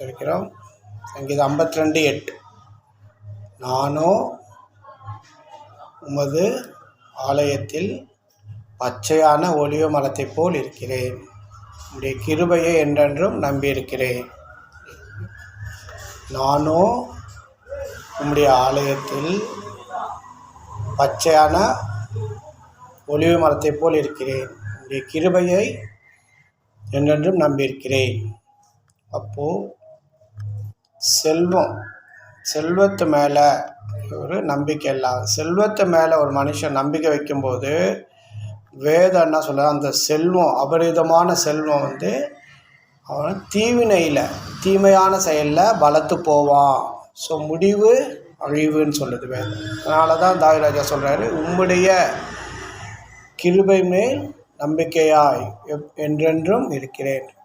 இருக்கிறோம். சங்கீதம் 52:8. நானோ உமது ஆலயத்தில் பச்சையான ஒலிவ மரத்தைப் போல் இருக்கிறேன். உம்முடைய கிருபையை என்றென்றும் நம்பியிருக்கிறேன். நானோ உம்முடைய ஆலயத்தில் பச்சையான ஒலிவ மரத்தைப் போல் இருக்கிறேன். உம்முடைய கிருபையை என்றென்றும் நம்பியிருக்கிறேன். அப்போது செல்வத்து மேலே ஒரு நம்பிக்கை இல்லாத, செல்வத்து மேலே ஒரு மனுஷன் நம்பிக்கை வைக்கும்போது வேதம் என்ன சொல்ல, அந்த செல்வம் அபரிதமான செல்வம் அவன் தீமையான செயலில் பலத்து போவான். ஸோ முடிவு அழிவுன்னு சொல்லுது வேதம். அதனால தான் தாவீது சொல்கிறாரு, உம்முடைய கிருபை மேல் நம்பிக்கையாய் என்றென்றும் இருக்கிறேன்.